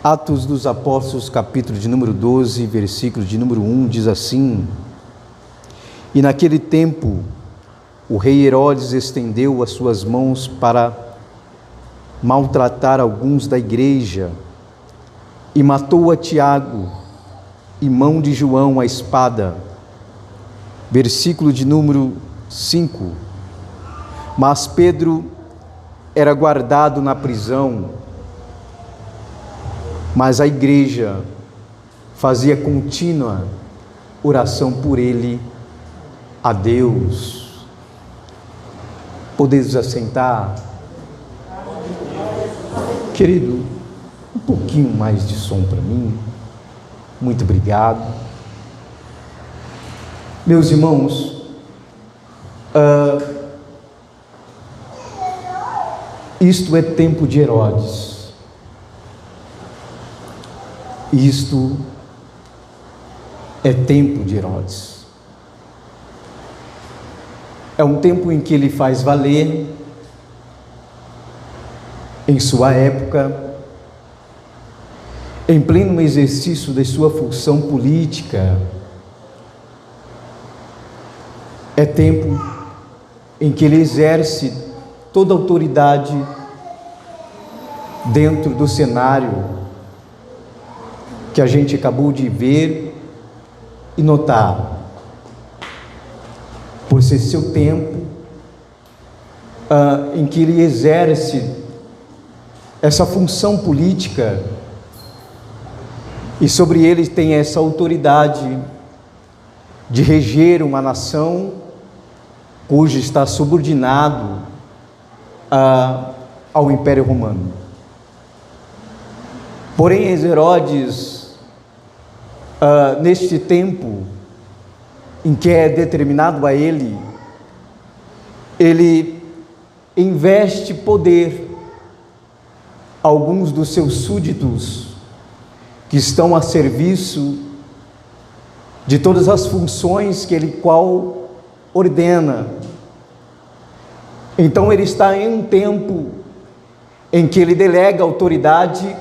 Atos dos Apóstolos, capítulo de número 12, versículo de número 1, diz assim: E naquele tempo, o rei Herodes estendeu as suas mãos para maltratar alguns da igreja, e matou a Tiago, irmão de João, a espada. Versículo de número 5. Mas Pedro era guardado na prisão, mas a igreja fazia contínua oração por ele a Deus. Podeis assentar? Querido, um pouquinho mais de som para mim. Muito obrigado. Meus irmãos, isto é tempo de Herodes. Isto é tempo de Herodes. É um tempo em que ele faz valer, em sua época, em pleno exercício de sua função política, é tempo em que ele exerce toda a autoridade dentro do cenário que a gente acabou de ver e notar, por ser seu tempo em que ele exerce essa função política, e sobre ele tem essa autoridade de reger uma nação cujo está subordinado ao Império Romano. Porém, Herodes, neste tempo em que é determinado a ele investe poder a alguns dos seus súditos que estão a serviço de todas as funções que ele qual ordena. Então ele está em um tempo em que ele delega autoridade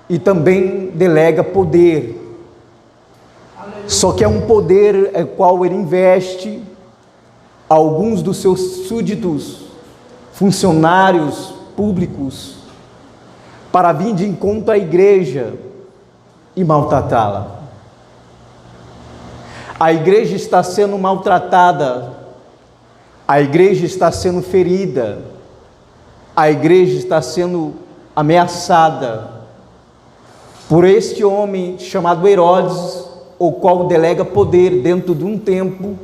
e também delega poder. Só que é um poder qual ele investe alguns dos seus súditos, funcionários públicos, para vir de encontro à igreja e maltratá-la. A igreja está sendo maltratada, a igreja está sendo ferida, a igreja está sendo ameaçada por este homem chamado Herodes, o qual delega poder dentro de um tempo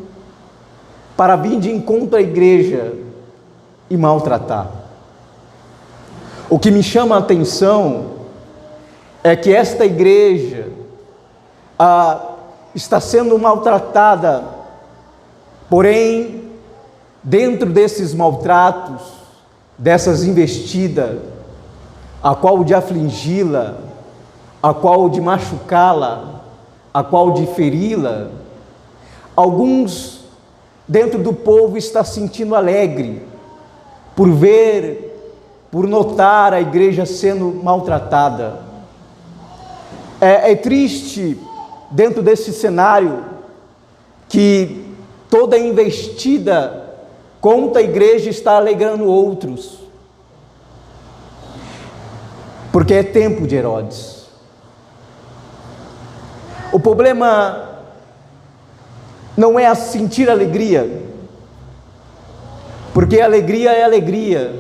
para vir de encontro à igreja e maltratar. O que me chama a atenção é que esta igreja está sendo maltratada, porém, dentro desses maltratos, dessas investidas, a qual de afligi-la, a qual de machucá-la, a qual de feri-la, alguns dentro do povo está sentindo alegre por ver, por notar a igreja sendo maltratada. É triste dentro desse cenário que toda investida contra a igreja está alegrando outros, porque é tempo de Herodes. O problema não é sentir alegria, porque alegria é alegria.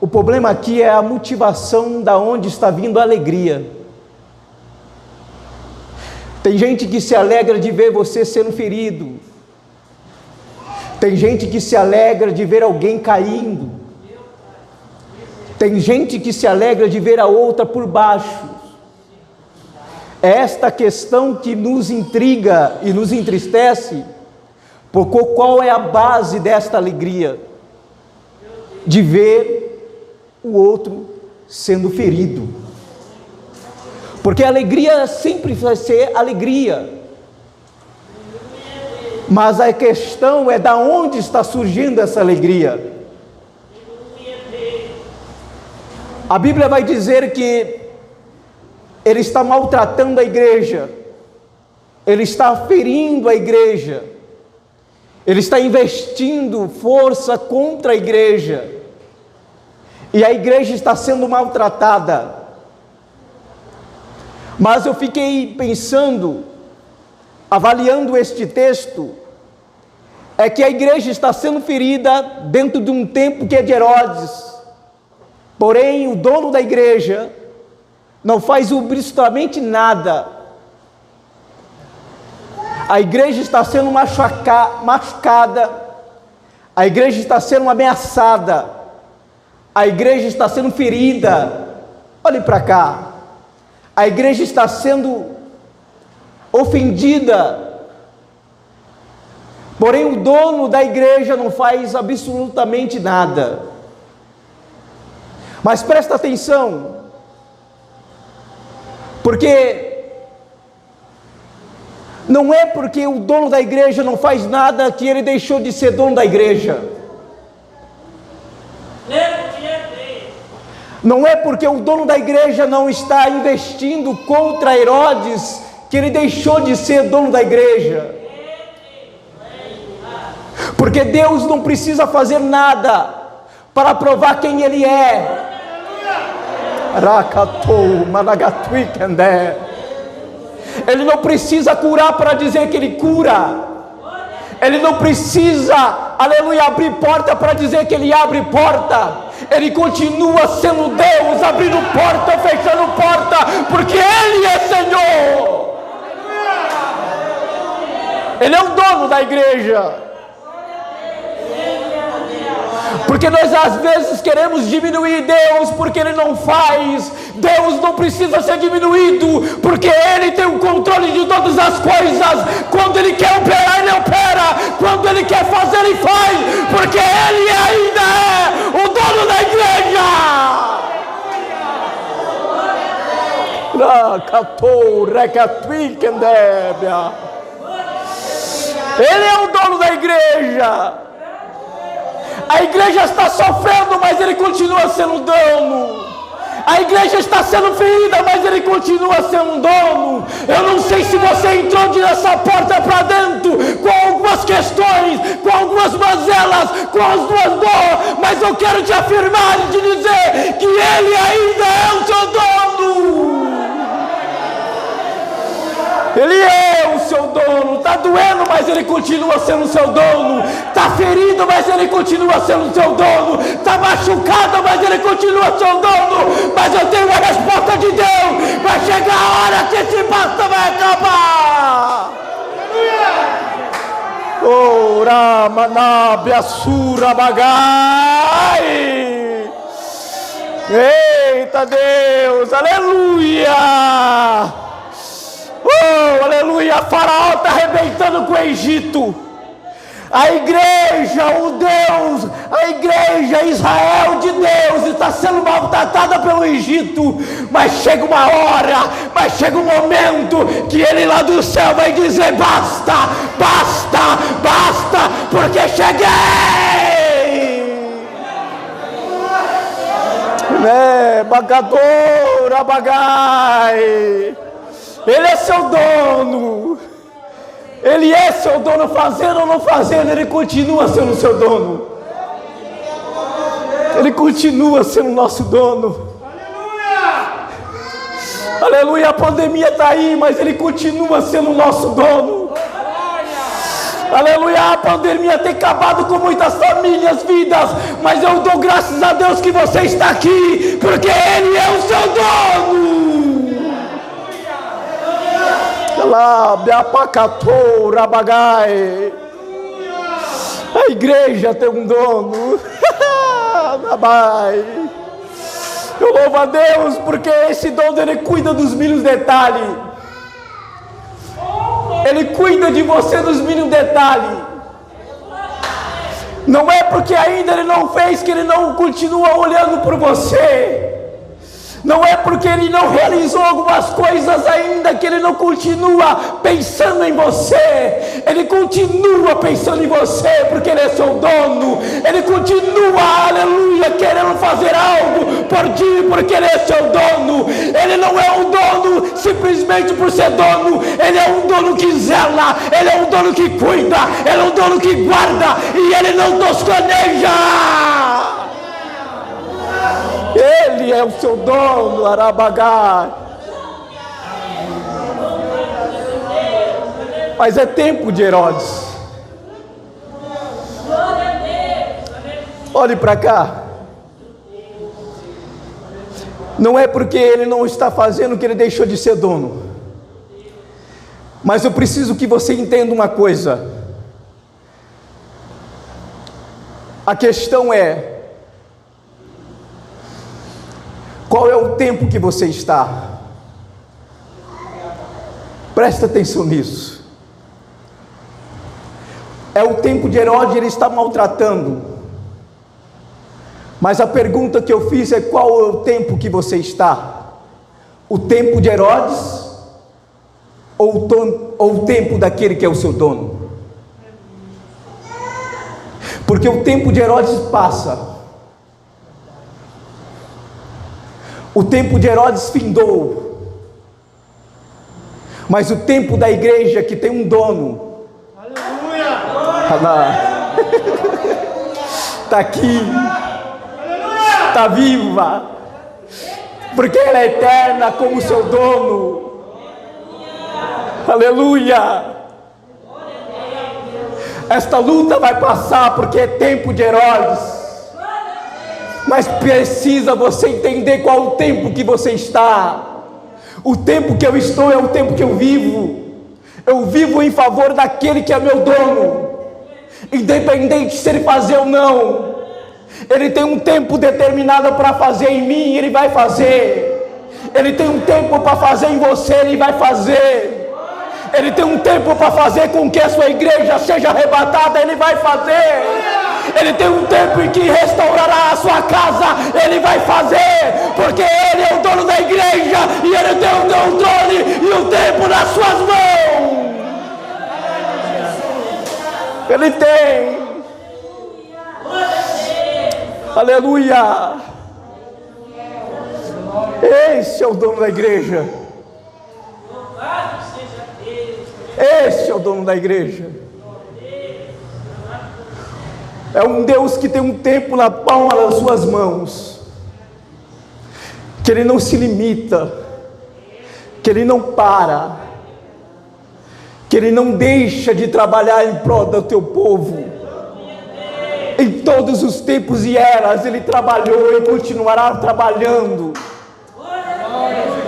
O problema aqui é a motivação da onde está vindo a alegria. Tem gente que se alegra de ver você sendo ferido. Tem gente que se alegra de ver alguém caindo. Tem gente que se alegra de ver a outra por baixo. É esta questão que nos intriga e nos entristece, porque qual é a base desta alegria? De ver o outro sendo ferido. Porque a alegria sempre vai ser alegria. Mas a questão é da onde está surgindo essa alegria. A Bíblia vai dizer que ele está maltratando a igreja, ele está ferindo a igreja, ele está investindo força contra a igreja, e a igreja está sendo maltratada. Mas eu fiquei pensando, avaliando este texto, é que a igreja está sendo ferida dentro de um tempo que é de Herodes, porém o dono da igreja não faz absolutamente nada. A igreja está sendo machucada, a igreja está sendo ameaçada, a igreja está sendo ferida. Olhe para cá, a igreja está sendo ofendida, porém o dono da igreja não faz absolutamente nada. Mas presta atenção, porque não é porque o dono da igreja não faz nada que ele deixou de ser dono da igreja. Não é porque o dono da igreja não está investindo contra Herodes que ele deixou de ser dono da igreja. Porque Deus não precisa fazer nada para provar quem Ele é. Ele não precisa curar para dizer que Ele cura. Ele não precisa, aleluia, abrir porta para dizer que Ele abre porta. Ele continua sendo Deus, abrindo porta, fechando porta, porque Ele é Senhor. Ele é o dono da igreja. Porque nós às vezes queremos diminuir Deus, porque Ele não faz. Deus não precisa ser diminuído, porque Ele tem o controle de todas as coisas. Quando Ele quer operar, Ele opera. Quando Ele quer fazer, Ele faz, porque Ele ainda é o dono da igreja. Ele é o dono da igreja. A igreja está sofrendo, mas Ele continua sendo dono. A igreja está sendo ferida, mas Ele continua sendo dono. Eu não sei se você entrou nessa porta para dentro com algumas questões, com algumas mazelas, com as duas dores, mas eu quero te afirmar e te dizer que Ele ainda é o seu dono. Ele é o seu dono. Está doendo, mas Ele continua sendo o seu dono. Está ferido, mas Ele continua sendo o seu dono. Está machucado, mas Ele continua seu dono. Mas eu tenho uma resposta de Deus. Vai chegar a hora que esse basta vai acabar. Ora manabia sura bagai. Eita Deus, aleluia. Oh, aleluia, Faraó está arrebentando com o Egito. A igreja, o Deus, a igreja Israel de Deus está sendo maltratada pelo Egito. Mas chega uma hora, mas chega um momento que Ele lá do céu vai dizer: basta, basta, basta, porque cheguei. Bagadora, bagai. Ele é seu dono. Ele é seu dono, fazendo ou não fazendo, Ele continua sendo seu dono. Ele continua sendo nosso dono. Aleluia! Aleluia, a pandemia está aí, mas Ele continua sendo nosso dono. Aleluia, a pandemia tem acabado com muitas famílias, vidas, mas eu dou graças a Deus que você está aqui, porque Ele é o seu dono. A igreja tem um dono. Eu louvo a Deus porque esse dono, Ele cuida dos mínimos detalhes. Ele cuida de você nos mínimos detalhes. Não é porque ainda Ele não fez que Ele não continua olhando por você. Não é porque Ele não realizou algumas coisas ainda que Ele não continua pensando em você. Ele continua pensando em você, porque Ele é seu dono. Ele continua, aleluia, querendo fazer algo por ti, porque Ele é seu dono. Ele não é um dono simplesmente por ser dono. Ele é um dono que zela, Ele é um dono que cuida, Ele é um dono que guarda, e Ele não toscaneja. Ele é o seu dono, Arabagai. Mas é tempo de Herodes. Olhe para cá. Não é porque ele não está fazendo que ele deixou de ser dono. Mas eu preciso que você entenda uma coisa. A questão é: qual é o tempo que você está? Presta atenção nisso. É o tempo de Herodes, ele está maltratando. Mas a pergunta que eu fiz é: qual é o tempo que você está? O tempo de Herodes ou o tempo daquele que é o seu dono? Porque o tempo de Herodes passa. O tempo de Herodes findou. Mas o tempo da igreja que tem um dono, aleluia, está aqui, está viva, porque ela é eterna como seu dono. Aleluia. Esta luta vai passar porque é tempo de Herodes, mas precisa você entender qual o tempo que você está. O tempo que eu estou é o tempo que eu vivo. Eu vivo em favor daquele que é meu dono, independente se ele fazer ou não. Ele tem um tempo determinado para fazer em mim, Ele vai fazer. Ele tem um tempo para fazer em você, Ele vai fazer. Ele tem um tempo para fazer com que a sua igreja seja arrebatada, Ele vai fazer. Ele tem um tempo em que restaurará a sua casa, Ele vai fazer, porque Ele é o dono da igreja, e Ele tem o controle e o tempo nas suas mãos. Ele tem. Aleluia. Esse é o dono da igreja. Esse é o dono da igreja. É um Deus que tem um tempo na palma das suas mãos, que Ele não se limita, que Ele não para, que Ele não deixa de trabalhar em prol do teu povo. Em todos os tempos e eras Ele trabalhou e continuará trabalhando.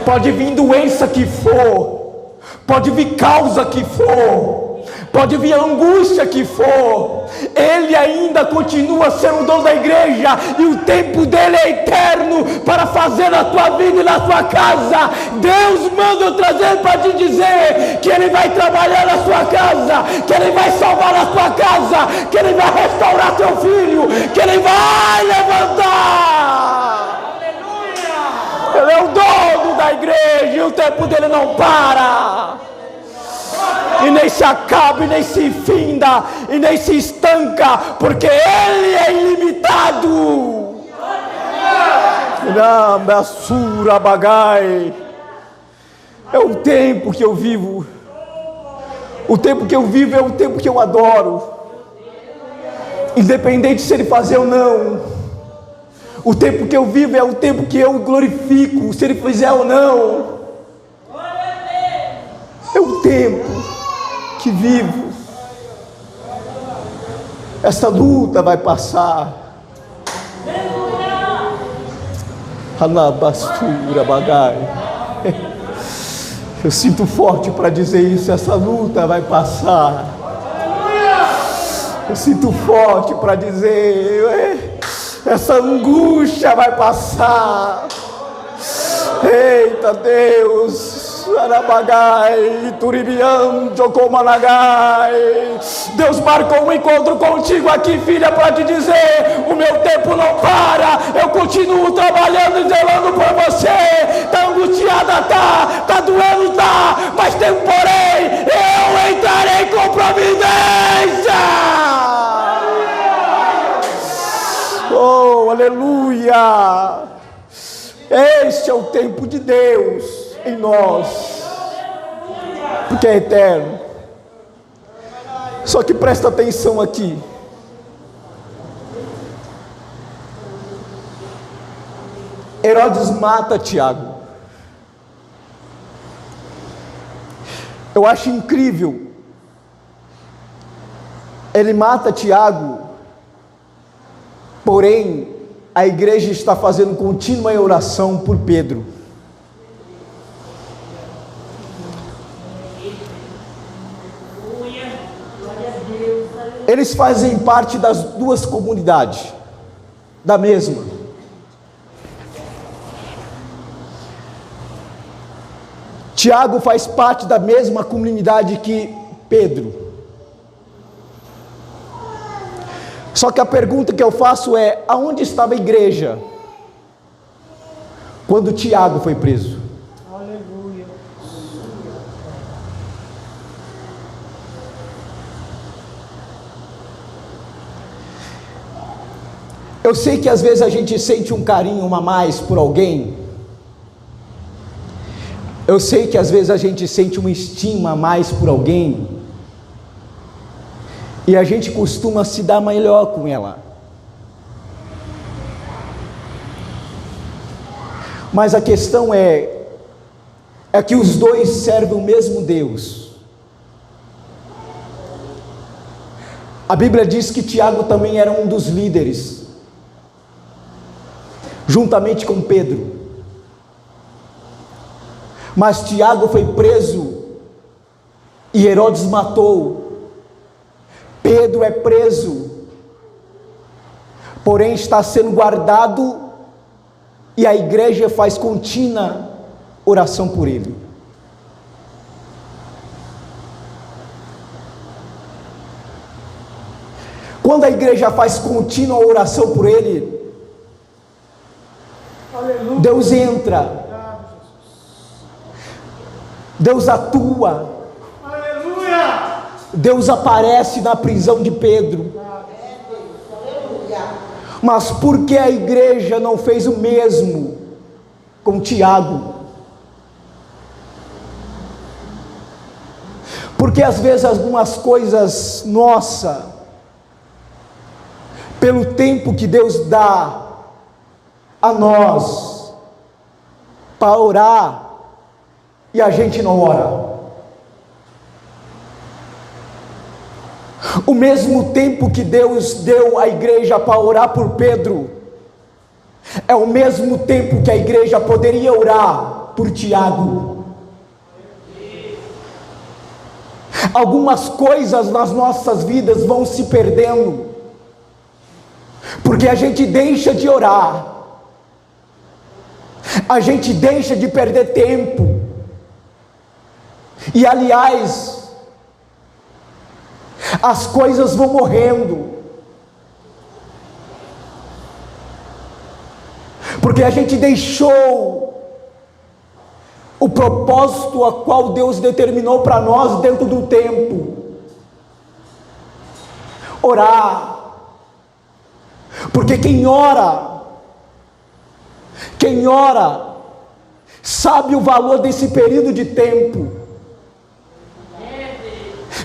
Pode vir doença que for, pode vir causa que for, pode vir angústia que for, Ele ainda continua sendo o dono da igreja, e o tempo dele é eterno para fazer na tua vida e na tua casa. Deus manda eu trazer para te dizer que Ele vai trabalhar na sua casa, que Ele vai salvar a tua casa, que Ele vai restaurar teu filho, que Ele vai levantar. Ele é o dono da igreja, e o tempo dele não para, e nem se acaba, e nem se finda, e nem se estanca, porque Ele é ilimitado. Basura bagai. É o tempo que eu vivo. O tempo que eu vivo é o tempo que eu adoro, independente se Ele fazer ou não. O tempo que eu vivo é o tempo que eu glorifico, se Ele fizer ou não. É o tempo que vivo. Essa luta vai passar. Alabastura bagai. Eu sinto forte para dizer isso. Essa luta vai passar. Eu sinto forte para dizer, essa angústia vai passar. Eita Deus, Arabagai, Turibian, Jocomanagai. Deus marcou um encontro contigo aqui, filha, para te dizer: o meu tempo não para, eu continuo trabalhando e zelando por você. Tá angustiada, tá doendo, tá, mas tem um porém: eu entrarei com providência. Oh, aleluia. Este é o tempo de Deus em nós, porque é eterno. Só que presta atenção aqui. Herodes mata Tiago. Eu acho incrível. Ele mata Tiago, porém a igreja está fazendo contínua oração por Pedro. Eles fazem parte das duas comunidades, da mesma. Tiago faz parte da mesma comunidade que Pedro. Só que a pergunta que eu faço é: aonde estava a igreja quando Tiago foi preso? Aleluia. Eu sei que às vezes a gente sente um carinho a mais por alguém. Eu sei que às vezes a gente sente uma estima a mais por alguém. E a gente costuma se dar melhor com ela. Mas a questão é que os dois servem o mesmo Deus. A Bíblia diz que Tiago também era um dos líderes, juntamente com Pedro. Mas Tiago foi preso e Herodes matou. Pedro é preso, porém está sendo guardado, e a igreja faz contínua oração por ele. Quando a igreja faz contínua oração por ele, aleluia, Deus entra, Deus atua, aleluia. Deus aparece na prisão de Pedro. Mas por que a igreja não fez o mesmo com Tiago? Porque às vezes algumas coisas, pelo tempo que Deus dá a nós para orar, e a gente não ora. O mesmo tempo que Deus deu à igreja para orar por Pedro, é o mesmo tempo que a igreja poderia orar por Tiago. Algumas coisas nas nossas vidas vão se perdendo, porque a gente deixa de orar, a gente deixa de perder tempo, e aliás, as coisas vão morrendo, porque a gente deixou o propósito a qual Deus determinou para nós dentro do tempo. Orar, porque quem ora sabe o valor desse período de tempo,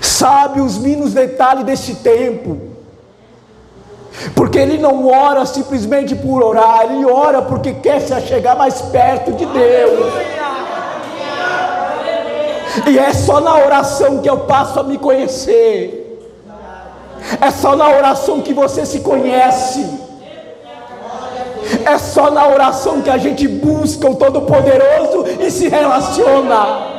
sabe os mínimos detalhes desse tempo, porque ele não ora simplesmente por orar, ele ora porque quer se chegar mais perto de Deus. E é só na oração que eu passo a me conhecer, é só na oração que você se conhece, é só na oração que a gente busca o Todo-Poderoso e se relaciona.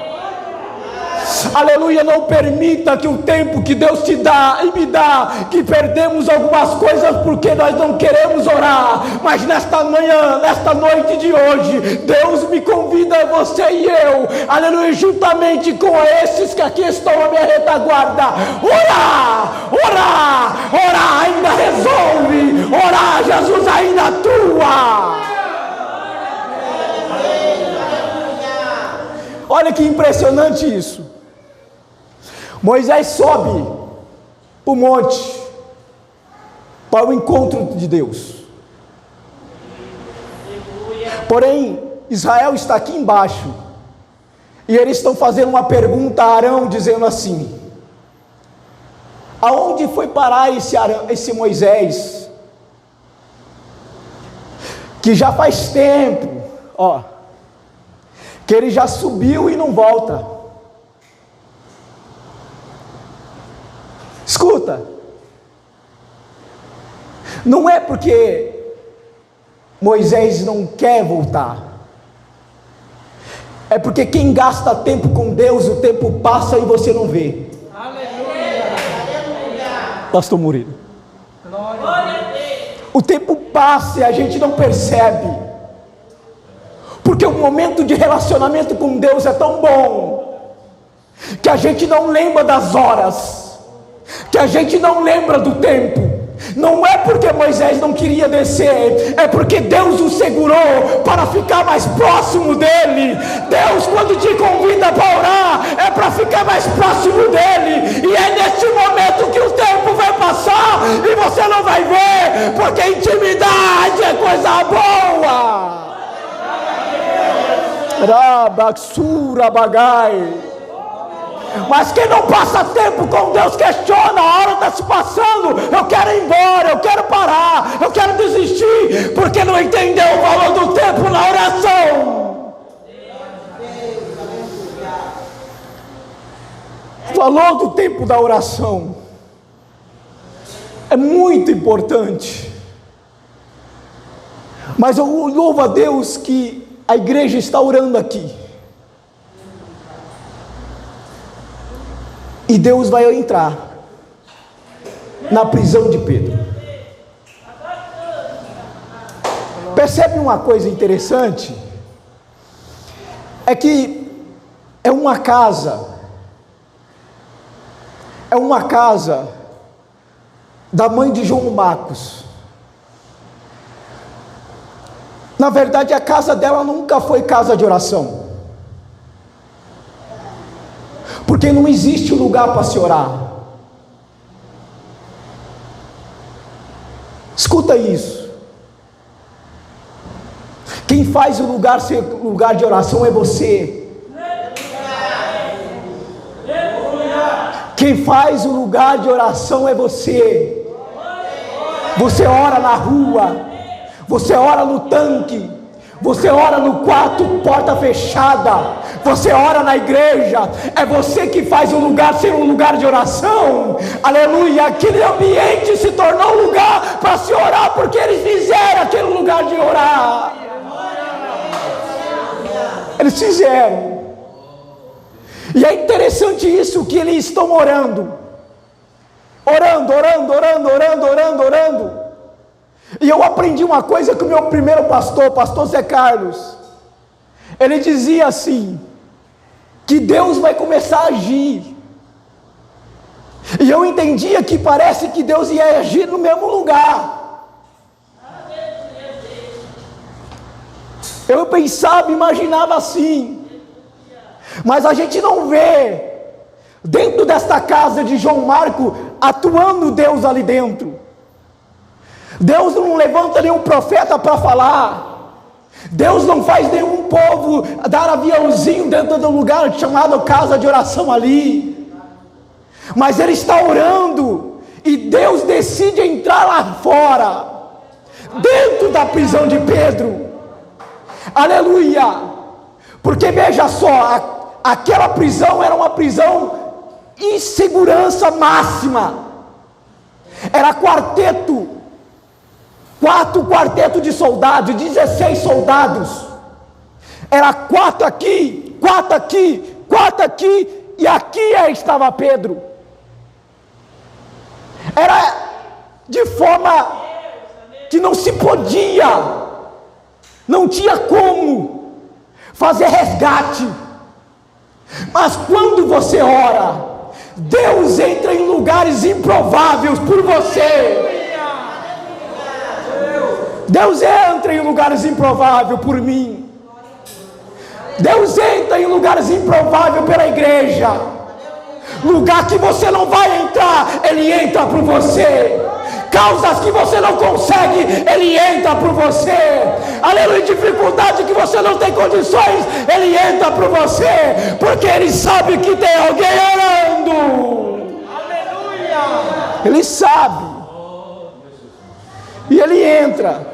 Aleluia. Não permita que o tempo que Deus te dá e me dá, que perdemos algumas coisas porque nós não queremos orar, mas nesta manhã, nesta noite de hoje, Deus me convida, você e eu, aleluia, juntamente com esses que aqui estão à minha retaguarda, orar ainda resolve, orar, Jesus ainda atua. Olha que impressionante isso. Moisés sobe para o monte, para o encontro de Deus. Porém, Israel está aqui embaixo, e eles estão fazendo uma pergunta a Arão, dizendo assim: aonde foi parar esse Moisés, que já faz tempo, que ele já subiu e não volta? Escuta, não é porque Moisés não quer voltar, é porque quem gasta tempo com Deus, o tempo passa e você não vê. Aleluia. Pastor Murilo, o tempo passa e a gente não percebe, porque o momento de relacionamento com Deus é tão bom, que a gente não lembra das horas, que a gente não lembra do tempo. Não é porque Moisés não queria descer, é porque Deus o segurou para ficar mais próximo dele. Deus, quando te convida para orar, é para ficar mais próximo dele, e é neste momento que o tempo vai passar e você não vai ver, porque intimidade é coisa boa. Rabaxura bagai. Mas quem não passa tempo com Deus questiona: a hora está se passando, eu quero ir embora, eu quero parar, eu quero desistir, porque não entendeu o valor do tempo na oração. O valor do tempo da oração é muito importante. Mas eu louvo a Deus que a igreja está orando aqui, e Deus vai entrar na prisão de Pedro. Percebe uma coisa interessante? É que é uma casa da mãe de João Marcos. Na verdade, a casa dela nunca foi casa de oração, porque não existe lugar para se orar. Escuta isso. Quem faz o lugar ser lugar de oração é você. Quem faz o lugar de oração é você. Você ora na rua, você ora no tanque, você ora no quarto, porta fechada, você ora na igreja. É você que faz o lugar ser um lugar de oração. Aleluia. Aquele ambiente se tornou um lugar para se orar, porque eles fizeram aquele lugar de orar. Eles fizeram. E é interessante isso, que eles estão orando. E eu aprendi uma coisa com o meu primeiro pastor Zé Carlos. Ele dizia assim, que Deus vai começar a agir. E eu entendia que parece que Deus ia agir no mesmo lugar. Eu pensava, imaginava assim. Mas a gente não vê dentro desta casa de João Marco atuando Deus ali dentro. Deus não levanta nenhum profeta para falar. Deus não faz nenhum povo dar aviãozinho dentro do lugar chamado casa de oração ali. Mas ele está orando, e Deus decide entrar lá fora, dentro da prisão de Pedro. Aleluia. Porque veja só, aquela prisão era uma prisão em segurança máxima. Era quatro quartetos de soldados, 16 soldados. Era 4 aqui, 4 aqui, 4 aqui, e aqui estava Pedro. Era de forma que não se podia, não tinha como fazer resgate. Mas quando você ora, Deus entra em lugares improváveis por você. Deus entra em lugares improváveis por mim. Deus entra em lugares improváveis pela igreja. Lugar que você não vai entrar, Ele entra por você. Causas que você não consegue, Ele entra por você. Aleluia. Dificuldade você não tem condições, Ele entra por você, porque Ele sabe que tem alguém orando. Aleluia! Ele sabe. E Ele entra.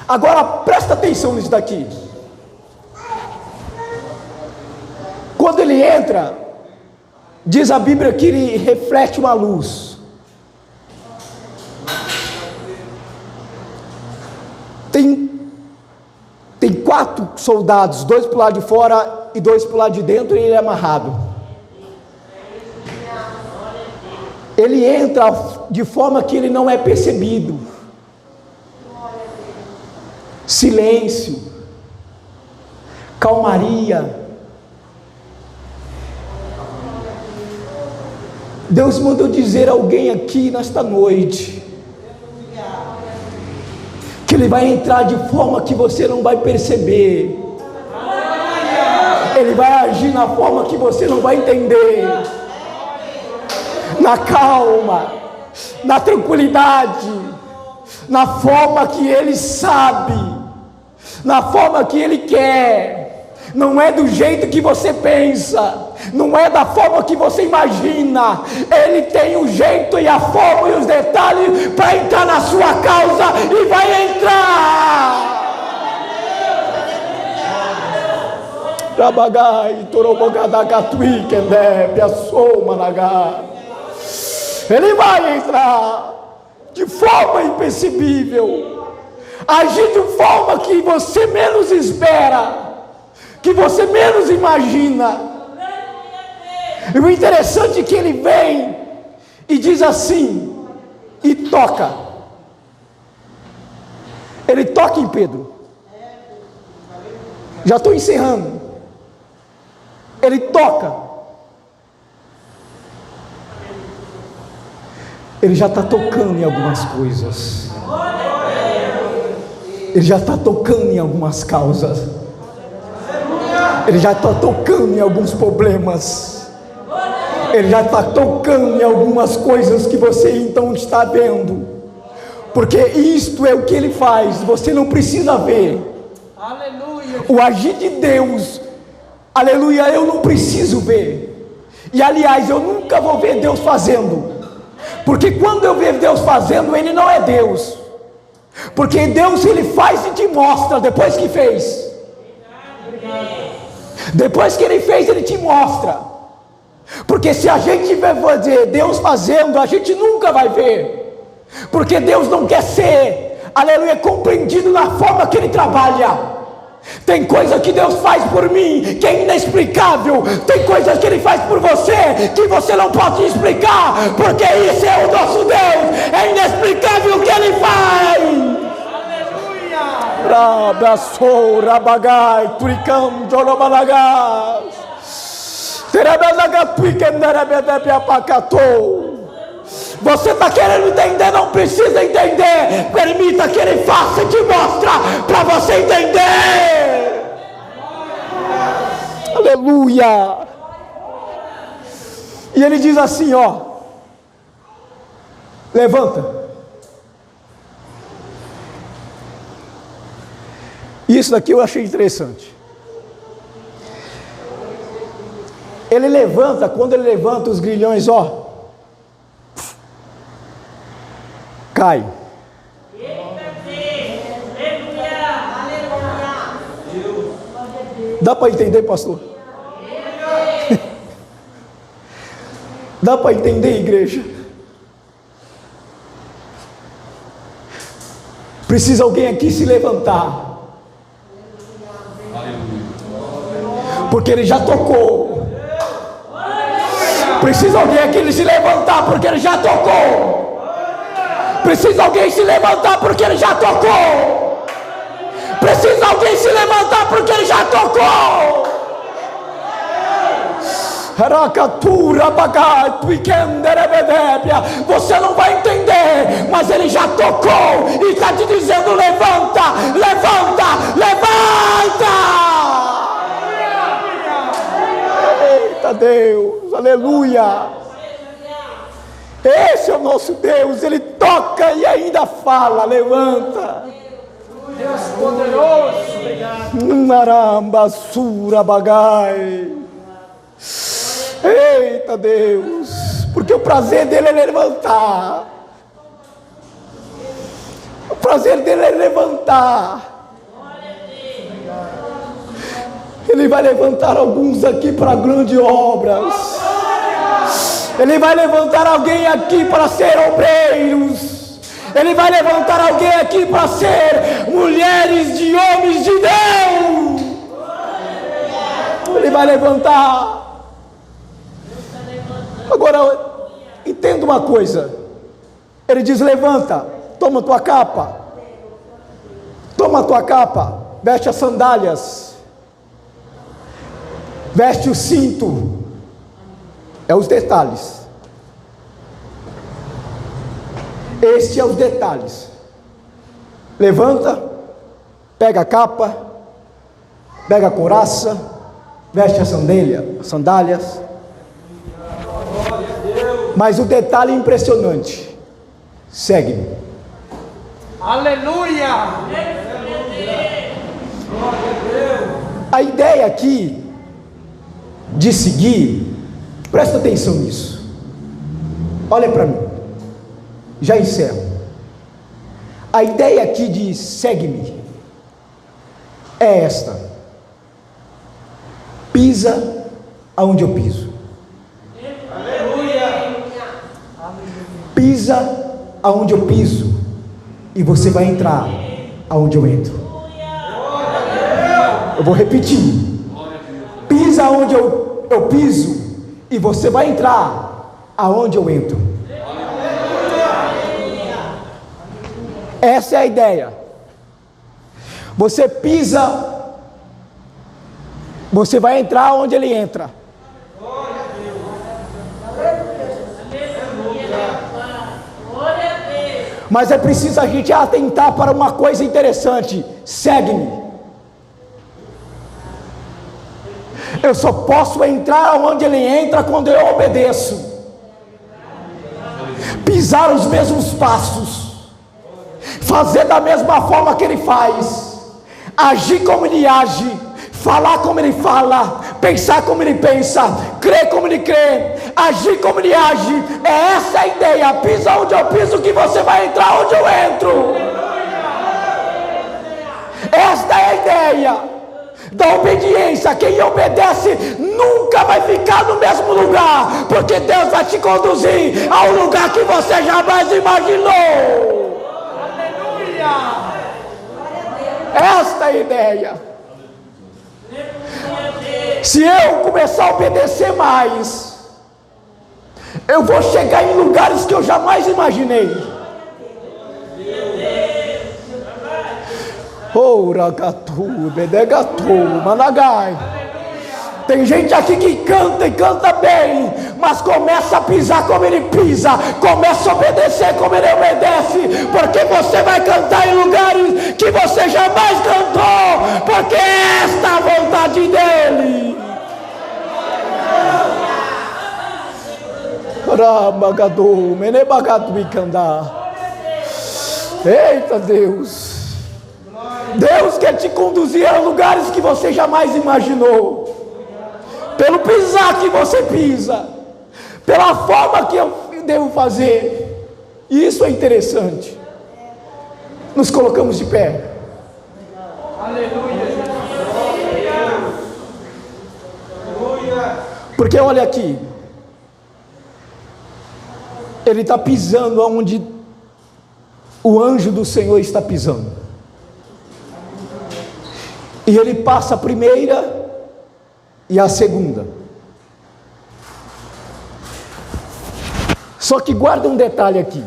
Agora presta atenção nisso daqui. Quando Ele entra, diz a Bíblia que Ele reflete uma luz. Tem 4 soldados, 2 para o lado de fora e 2 para o lado de dentro, e ele é amarrado. Ele entra de forma que ele não é percebido. Silêncio, calmaria. Deus mandou dizer a alguém aqui nesta noite que Ele vai entrar de forma que você não vai perceber. Ele vai agir na forma que você não vai entender. Na calma, na tranquilidade, na forma que Ele sabe, na forma que Ele quer. Não é do jeito que você pensa, não é da forma que você imagina. Ele tem o jeito e a forma e os detalhes para entrar na sua causa, e vai entrar. Trabagai, torobogadagatuí, kendé, piaçou, managá. Ele vai entrar de forma imperceptível, agir de forma que você menos espera, que você menos imagina. E o interessante é que Ele vem e diz assim, e toca. Ele toca em Pedro. Já estou encerrando. Ele toca. Ele já está tocando em algumas coisas. Ele já está tocando em algumas causas. Ele já está tocando em alguns problemas. Ele já está tocando em algumas coisas que você então está vendo. Porque isto é o que Ele faz. Você não precisa ver. Aleluia. O agir de Deus, aleluia, eu não preciso ver. E aliás, eu nunca vou ver Deus fazendo. Porque quando eu ver Deus fazendo, Ele não é Deus. Porque Deus, Ele faz e te mostra depois que fez. Depois que Ele fez, Ele te mostra. Porque se a gente ver Deus fazendo, a gente nunca vai ver. Porque Deus não quer ser, aleluia, compreendido na forma que Ele trabalha. Tem coisa que Deus faz por mim que é inexplicável. Tem coisas que Ele faz por você que você não pode explicar, porque esse é o nosso Deus. É inexplicável o que Ele faz. Aleluia. Rabassou, rabagai, turicam, jorobalagas. Você está querendo entender, não precisa entender. Permita que Ele faça e te mostre para você entender. Aleluia. E Ele diz assim, ó, levanta. Isso daqui eu achei interessante. Ele levanta, quando Ele levanta, os grilhões, ó, cai. Dá para entender, pastor? Dá para entender, igreja? Precisa alguém aqui se levantar, porque Ele já tocou. Precisa alguém aqui se levantar, porque Ele já tocou. Precisa alguém se levantar, porque Ele já tocou. Precisa alguém se levantar, porque Ele já tocou. Você não vai entender, mas Ele já tocou e está te dizendo: levanta, levanta, levanta. Eita Deus, aleluia. Esse é o nosso Deus. Ele toca e ainda fala: levanta. Deus poderoso. Naramba, surabagai. Eita Deus, porque o prazer dele é levantar. O prazer dele é levantar. Ele vai levantar alguns aqui para grandes obras. Ele vai levantar alguém aqui para ser obreiros. Ele vai levantar alguém aqui para ser mulheres de homens de Deus. Ele vai levantar. Agora, entenda uma coisa. Ele diz: levanta, toma tua capa. Toma tua capa, veste as sandálias, veste o cinto. É os detalhes. Este é os detalhes. Levanta, pega a capa, pega a couraça, veste a sandálias. Mas o detalhe impressionante: segue-me. Aleluia! A ideia aqui de seguir, presta atenção nisso. Olha para mim. Já encerro. A ideia aqui de segue-me é esta: pisa aonde eu piso. Aleluia! Pisa aonde eu piso, e você vai entrar aonde eu entro. Eu vou repetir: pisa aonde eu piso, e você vai entrar aonde eu entro. Essa é a ideia. Você pisa, você vai entrar onde ele entra. Mas é preciso a gente atentar para uma coisa interessante: segue-me. Eu só posso entrar onde ele entra quando eu obedeço, pisar os mesmos passos, fazer da mesma forma que ele faz, agir como ele age, falar como ele fala, pensar como ele pensa, crer como ele crê, agir como ele age. É essa a ideia: pisa onde eu piso, que você vai entrar onde eu entro. Esta é a ideia da obediência. Quem obedece nunca vai ficar no mesmo lugar, porque Deus vai te conduzir ao lugar que você jamais imaginou. Esta é a ideia. Se eu começar a obedecer mais, eu vou chegar em lugares que eu jamais imaginei. Oragatu, bedegatu, managai. Tem gente aqui que canta e canta bem, mas começa a pisar como ele pisa, começa a obedecer como ele obedece, porque você vai cantar em lugares que você jamais cantou, porque esta é a vontade dele. Ramagadu, menebagatu bicandá. Eita Deus! Deus quer te conduzir a lugares que você jamais imaginou, pelo pisar que você pisa, pela forma que eu devo fazer. E isso é interessante. Nos colocamos de pé. Aleluia! Porque olha aqui, ele está pisando onde o anjo do Senhor está pisando. E ele passa a primeira e a segunda. Só que guarda um detalhe aqui.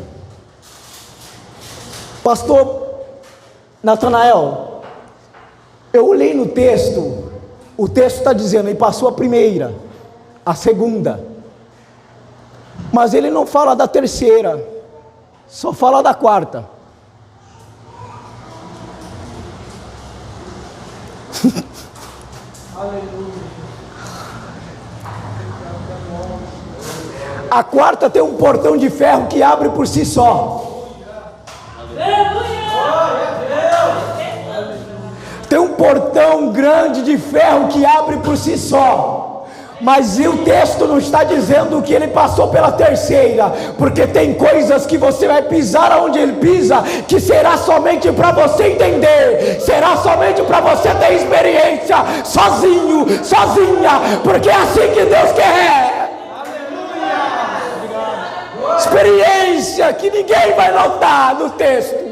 Pastor Natanael, eu olhei no texto, o texto está dizendo, ele passou a primeira, a segunda, mas ele não fala da terceira, só fala da quarta. A quarta tem um portão de ferro que abre por si só. Tem um portão grande de ferro que abre por si só. Mas o texto não está dizendo que ele passou pela terceira, porque tem coisas que você vai pisar onde ele pisa, que será somente para você entender, será somente para você ter experiência, sozinho, sozinha, porque é assim que Deus quer. Experiência que ninguém vai notar no texto.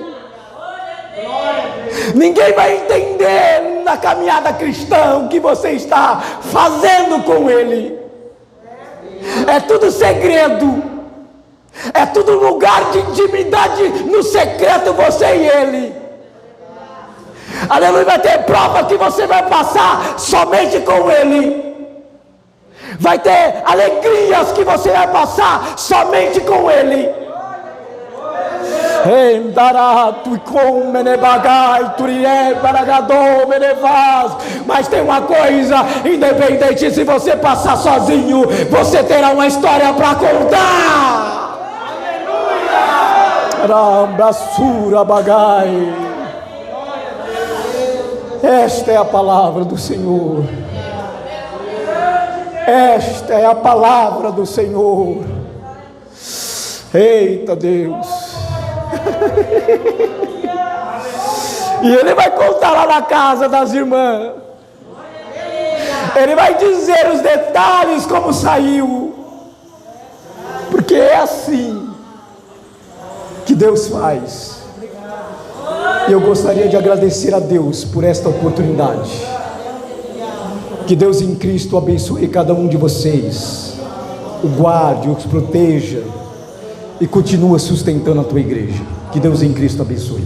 Ninguém vai entender na caminhada cristã o que você está fazendo com Ele. É tudo segredo. É tudo lugar de intimidade no secreto, você e Ele. Aleluia, vai ter prova que você vai passar somente com Ele. Vai ter alegrias que você vai passar somente com Ele. Mas tem uma coisa, independente se você passar sozinho, você terá uma história para contar. Aleluia! Esta é a palavra do Senhor. Esta é a palavra do Senhor. Eita Deus! E ele vai contar lá na casa das irmãs. Ele vai dizer os detalhes como saiu. Porque é assim que Deus faz. E eu gostaria de agradecer a Deus por esta oportunidade. Que Deus em Cristo abençoe cada um de vocês, o guarde, os proteja e continua sustentando a tua igreja. Que Deus em Cristo abençoe.